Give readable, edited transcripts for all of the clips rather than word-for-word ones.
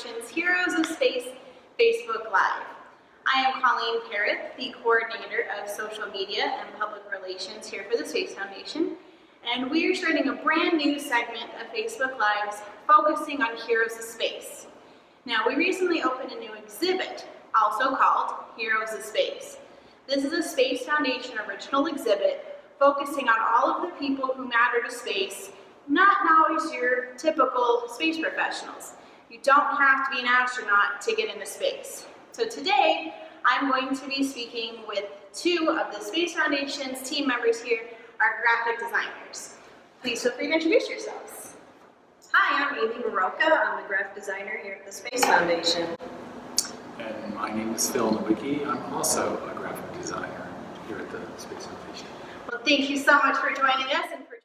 Foundation's Heroes of Space Facebook Live. I am Colleen Parrott, the coordinator of social media and public relations here for the Space Foundation, and we are starting a brand new segment of Facebook Lives focusing on Heroes of Space. Now, we recently opened a new exhibit, also called Heroes of Space. This is a Space Foundation original exhibit focusing on all of the people who matter to space, not always your typical space professionals. You don't have to be an astronaut to get into space. So today, I'm going to be speaking with two of the Space Foundation's team members here, our graphic designers. Please feel free to introduce yourselves. Hi, I'm Mirocha. I'm the graphic designer here at the Space Foundation. And my name is Phil Nowicki. I'm also a graphic designer here at the Space Foundation. Well, thank you so much for joining us and for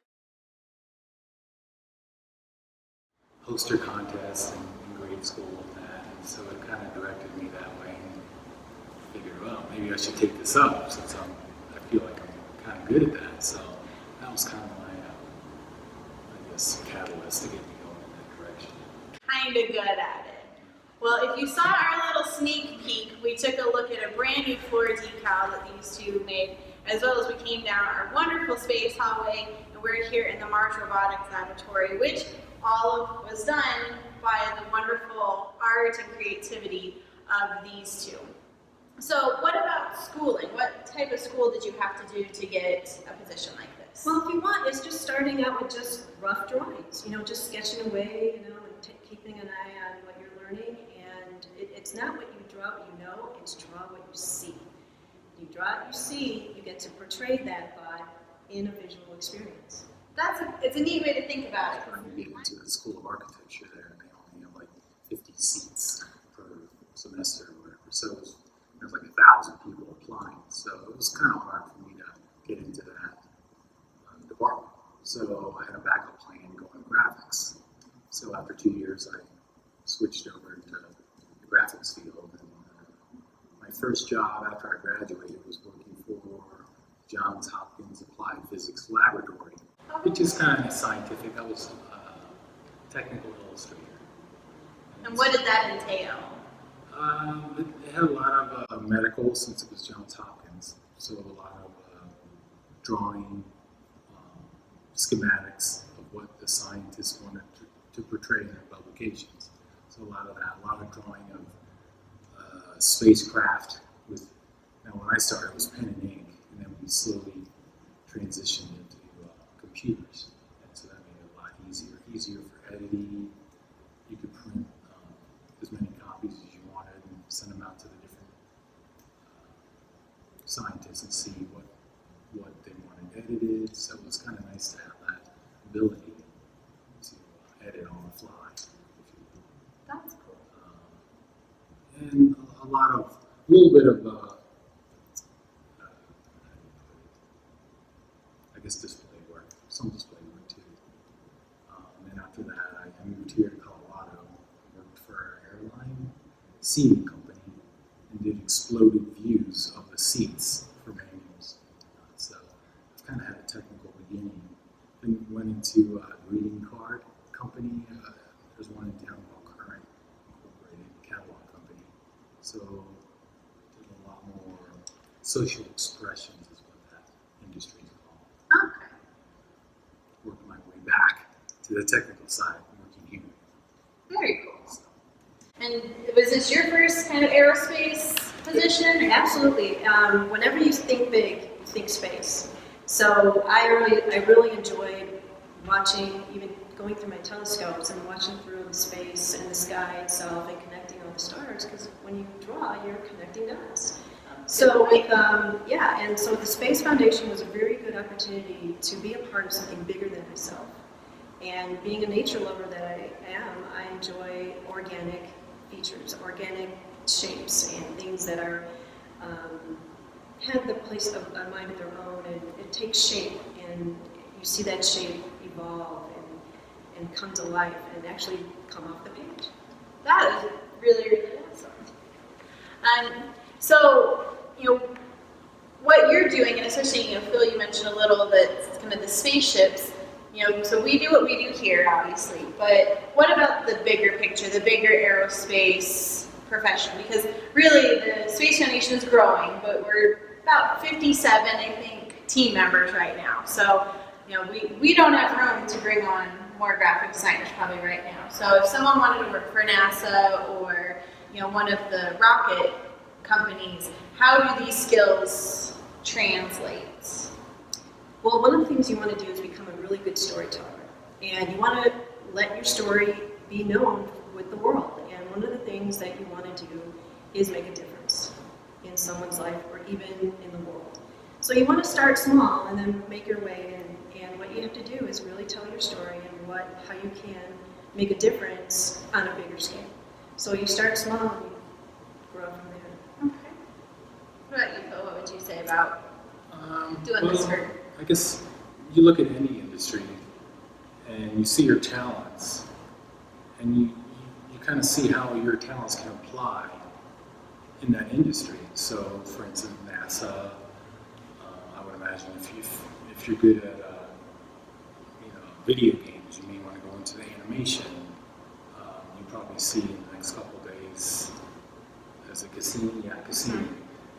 Poster contests in grade school and that, and so it kind of directed me that way and figured, well, maybe I should take this up since I feel like I'm kind of good at that. So that was kind of my, I guess, catalyst to get me going in that direction. kind of good at it. Well, if you saw our little sneak peek, we took a look at a brand new floor decal that these two made, as well as we came down our wonderful space hallway, and we're here in the Mars Robotics Laboratory, which all was done by the wonderful art and creativity of these two. So what about schooling? What type of school did you have to do to get a position like this? Well, if you want, it's just starting out with just rough drawings, just sketching away, and keeping an eye on what you're learning. And it's not what you draw, it's draw what you see. You draw what you see, you get to portray that thought in a visual experience. It's a neat way to think about it. I went to the School of Architecture there, and they only have like 50 seats per semester or whatever. So there was like 1,000 people applying. So it was kind of hard for me to get into that department. So I had a backup plan going to graphics. So after 2 years, I switched over into the graphics field. And my first job after I graduated was working for Johns Hopkins Applied Physics Laboratory, which is kind of scientific. I was a technical illustrator. And what did that entail? It had a lot of medical, since it was Johns Hopkins, so a lot of drawing, schematics of what the scientists wanted to portray in their publications. So a lot of that, a lot of drawing of spacecraft with, now when I started it was pen and ink, and then we slowly transitioned into computers. And so that made it a lot easier for editing. You could print as many copies as you wanted and send them out to the different scientists and see what they wanted edited. So it was kind of nice to have that ability to edit on the fly. That's cool. And a little bit of, I guess, display work, some display work too. And then after that, I moved here to Colorado, worked for an airline seating company, and did exploded views of the seats for manuals. So I've kind of had a technical beginning. Then went into a greeting card company. There's one in town called Current Incorporated, catalog company. So did a lot more social expressions is what that industry is called. Okay. Worked my way back to the technical side, working here. Very cool. And was this your first kind of aerospace position? Or? Absolutely. Whenever you think big, you think space. So I really enjoyed watching, even going through my telescopes and watching through the space and the sky itself and connecting all the stars, because when you draw, you're connecting dots. So and so the Space Foundation was a very good opportunity to be a part of something bigger than myself. And being a nature lover that I am, I enjoy organic features, organic shapes, and things that are have the place of a mind of their own, and it takes shape, and you see that shape evolve and come to life and actually come off the page. That is really, really awesome. So, what you're doing, and especially, Phil, you mentioned a little that kind of the spaceships, So we do what we do here, obviously, but what about the bigger picture, the bigger aerospace profession? Because really the Space Foundation is growing, but we're about 57, I think, team members right now. So, we don't have room to bring on more graphic designers probably right now. So if someone wanted to work for NASA or, one of the rocket companies, how do these skills translate? Well, one of the things you want to do is become a really good storyteller. And you want to let your story be known with the world. And one of the things that you want to do is make a difference in someone's life or even in the world. So you want to start small and then make your way in. And what you have to do is really tell your story and how you can make a difference on a bigger scale. So you start small and you grow from there. Okay. What about you, Phil? What would you say about doing this for? I guess you look at any industry and you see your talents and you kind of see how your talents can apply in that industry. So, for instance, NASA, I would imagine if you're good at video games, you may want to go into the animation. You probably see in the next couple of days as a Cassini.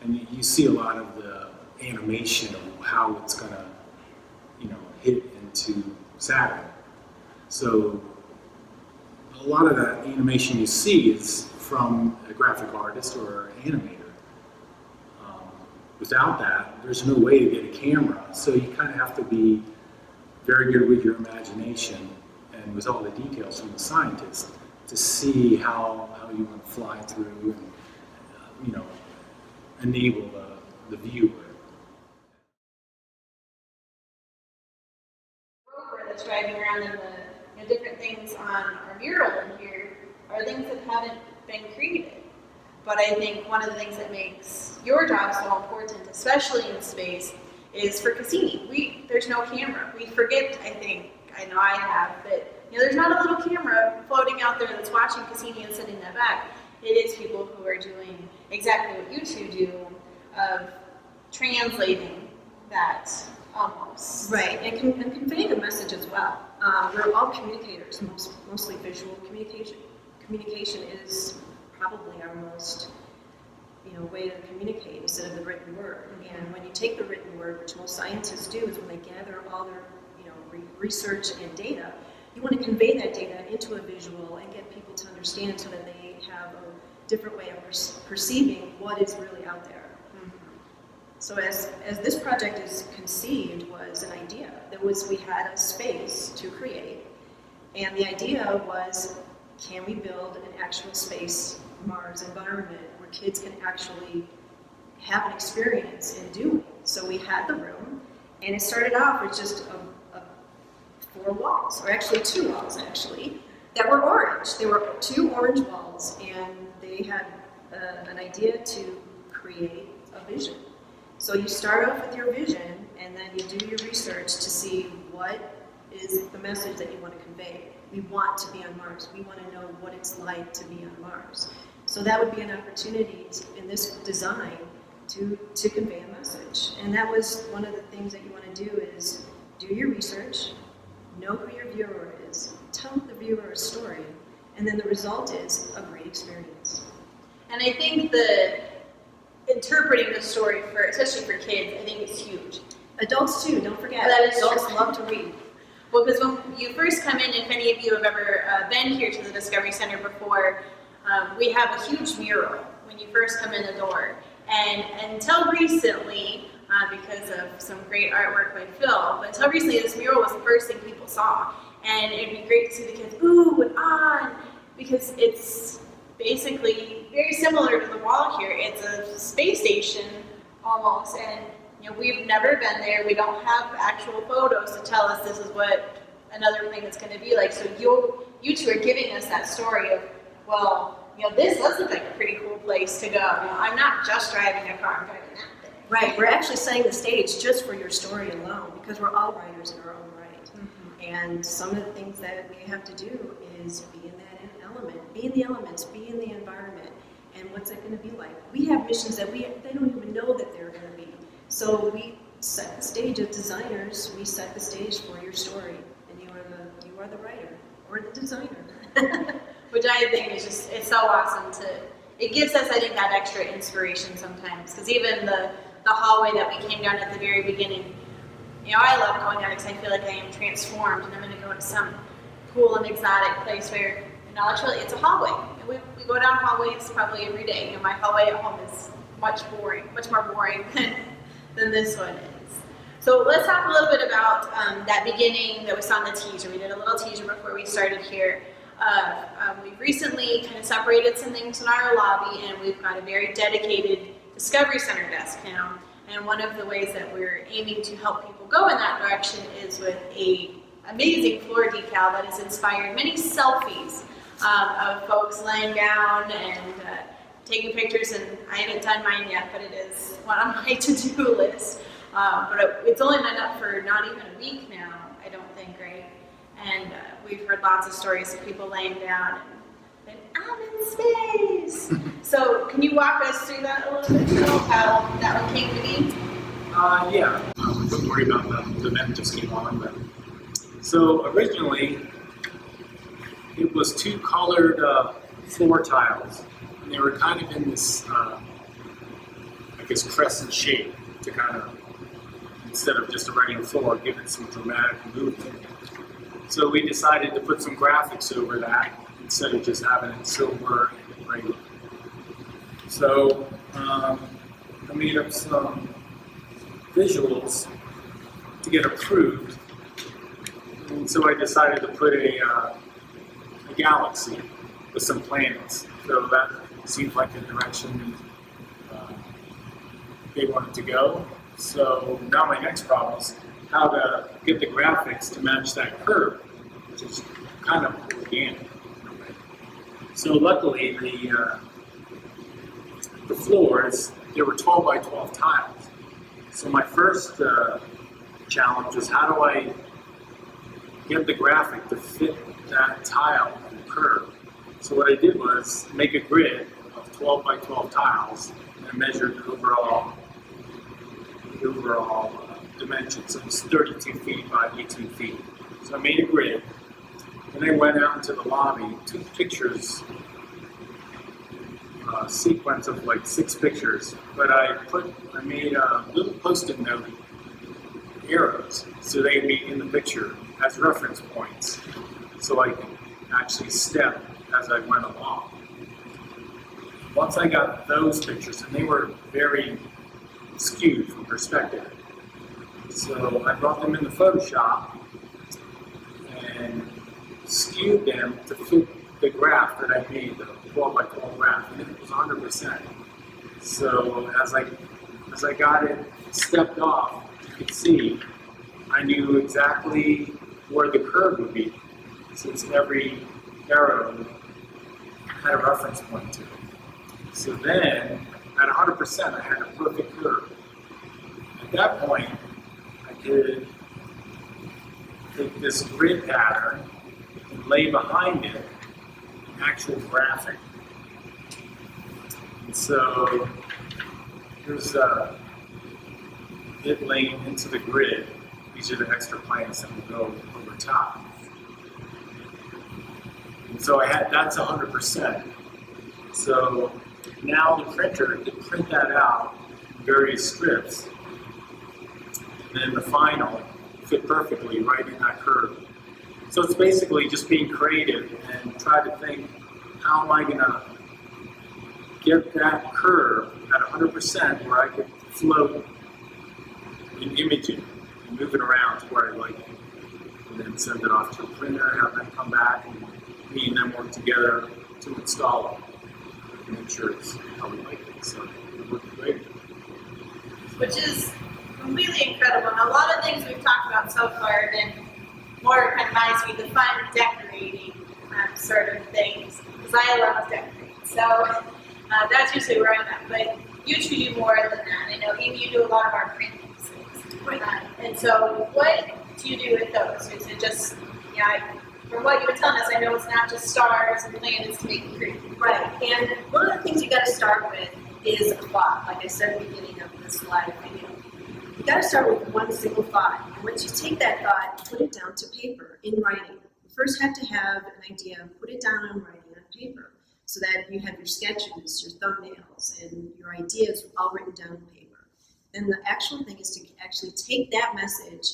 And you see a lot of the animation of how it's going to, hit into Saturn. So a lot of that animation you see is from a graphic artist or an animator. Without that, there's no way to get a camera. So you kind of have to be very good with your imagination and with all the details from the scientist to see how you want to fly through and enable the viewer. Rover that's driving around in the different things on our mural in here are things that haven't been created. But I think one of the things that makes your job so important, especially in space, is for Cassini. There's no camera. We forget, I know I have, that there's not a little camera floating out there that's watching Cassini and sending that back. It is people who are doing exactly what you two do, of translating that almost. Right, and conveying a message as well. We're all communicators, mostly visual communication. Communication is probably our most way to communicate instead of the written word. And when you take the written word, which most scientists do, is when they gather all their research and data, you want to convey that data into a visual and get people to understand so that they have a different way of perceiving what is really out there. So as this project is conceived was an idea. We had a space to create, and the idea was, can we build an actual space Mars environment where kids can actually have an experience in doing? So we had the room, and it started off with just 4 walls, or actually 2 walls that were orange. There were 2 orange walls, and they had an idea to create a vision. So you start off with your vision, and then you do your research to see what is the message that you want to convey. We want to be on Mars. We want to know what it's like to be on Mars. So that would be an opportunity in this design to convey a message. And that was one of the things that you want to do is do your research, know who your viewer is, tell the viewer a story, and then the result is a great experience. And I think interpreting the story, especially for kids, I think is huge. Adults too, don't forget. Adults love to read. Well, because when you first come in, if any of you have ever been here to the Discovery Center before, we have a huge mural when you first come in the door. And until recently, because of some great artwork by Phil, but until recently this mural was the first thing people saw. And it'd be great to see the kids ooh and ah, because it's basically very similar to the wall here. It's a space station almost, and we've never been there. We don't have actual photos to tell us this is what another thing is going to be like. So you two are giving us that story of, well, this does look like a pretty cool place to go. I'm not just driving a car, I'm driving that thing. Right, we're actually setting the stage just for your story alone, because we're all writers in our own right. Mm-hmm. And some of the things that we have to do is be in that element, be in the elements, be in the environment, and what's it going to be like. We have missions that they don't even know that they're going to be. So we set the stage as designers, we set the stage for your story, and the writer, or the designer. Which I think is just, it's so awesome it gives us, I think, that extra inspiration sometimes. Because even the hallway that we came down at the very beginning, I love going down because I feel like I am transformed and I'm going to go to some cool and exotic place where, literally, it's a hallway. And we go down hallways probably every day. My hallway at home is much more boring than this one is. So let's talk a little bit about that beginning that we saw in the teaser. We did a little teaser before we started here. We've recently kind of separated some things in our lobby, and we've got a very dedicated Discovery Center desk now. And one of the ways that we're aiming to help people go in that direction is with a amazing floor decal that has inspired many selfies of folks laying down and taking pictures. And I haven't done mine yet, but it is one on my to-do list. But it's only been up for not even a week now, I don't think, right? And we've heard lots of stories of people laying down and I'm in space. So can you walk us through that a little bit, Phil, how that one came to be? Yeah. Don't worry about the event just came on. But so originally, it was two colored floor tiles, and they were kind of in this, crescent shape to kind of, instead of just a regular floor, give it some dramatic movement. So we decided to put some graphics over that instead of just having it silver and regular. So I made up some visuals to get approved, and so I decided to put a galaxy with some planets. So that seemed like the direction they wanted to go. So now my next problem is how to get the graphics to match that curve, which is kind of organic. So luckily the floors, they were 12 by 12 tiles. So my first challenge was how do I get the graphic to fit that tile and curve. So what I did was make a grid of 12 by 12 tiles and measured the overall dimensions. So it was 32 feet by 18 feet. So I made a grid, and I went out into the lobby, took pictures, a sequence of like 6 pictures, but I made little post-it note arrows so they'd be in the picture as reference points, so I could actually step as I went along. Once I got those pictures, and they were very skewed from perspective, so I brought them into Photoshop and skewed them to fit the graph that I made, the 12 by 12 graph, and it was 100%. So as I got it stepped off, you could see I knew exactly where the curve would be, since every arrow had a reference point to it. So then, at 100%, I had a perfect curve. At that point, I could take this grid pattern and lay behind it an actual graphic. And so here's it laying into the grid. These are the extra planets that will go over top. And so that's 100%. So now the printer can print that out in various scripts. And then the final fit perfectly right in that curve. So it's basically just being creative and try to think, how am I going to get that curve at 100% where I could float an image and move it around to where I like it. And then send it off to a printer, have them come back, and me and them work together to install it and make sure it's how we like it. So it worked great. Which is completely incredible. And a lot of things we've talked about so far have been more kind of my speed, the fun decorating sort of things, because I love decorating. So that's usually where I'm at. But you two do more than that. I know Amy, you do a lot of our print things. And so what do you do with those? Is it just, from what you were telling us, I know it's not just stars and planets to make it pretty. Right, and one of the things you got to start with is a thought, like I said at the beginning of this live video. You got to start with one single thought, and once you take that thought, put it down to paper in writing. first have to have an idea, put it down on writing on paper, so that you have your sketches, your thumbnails, and your ideas all written down on paper. Then the actual thing is to actually take that message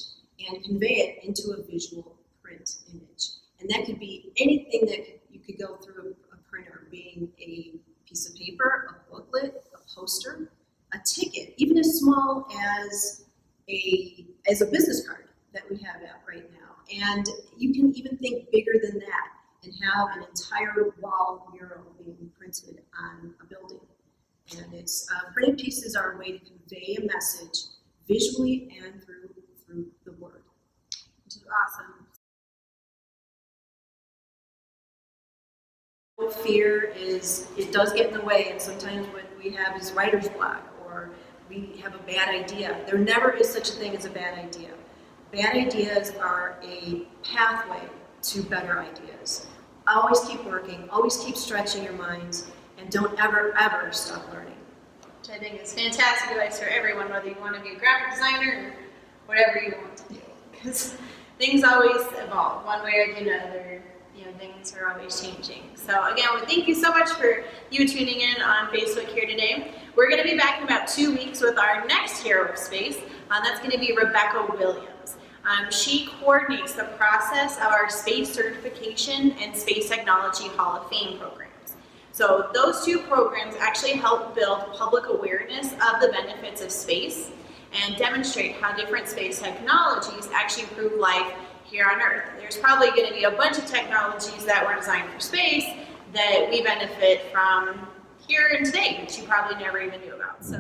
and convey it into a visual print image. And that could be anything that you could go through a printer, being a piece of paper, a booklet, a poster, a ticket, even as small as a business card that we have out right now. And you can even think bigger than that and have an entire wall mural being printed on a building. And it's printed pieces are a way to convey a message visually and through the word. Which is awesome. Fear is, it does get in the way, and sometimes what we have is writer's block, or we have a bad idea. There never is such a thing as a bad idea. Bad ideas are a pathway to better ideas. Always keep working, always keep stretching your minds, and don't ever, ever stop learning. Which I think is fantastic advice for everyone, whether you want to be a graphic designer or whatever you want to do. Because things always evolve one way or the other. You know, things are always changing. So again, thank you so much for you tuning in on Facebook here today. We're going to be back in about 2 weeks with our next hero of space. That's going to be Rebecca Williams. She coordinates the process of our space certification and space technology Hall of Fame programs. So those two programs actually help build public awareness of the benefits of space and demonstrate how different space technologies actually improve life here on Earth. There's probably going to be a bunch of technologies that were designed for space that we benefit from here and today, which you probably never even knew about. So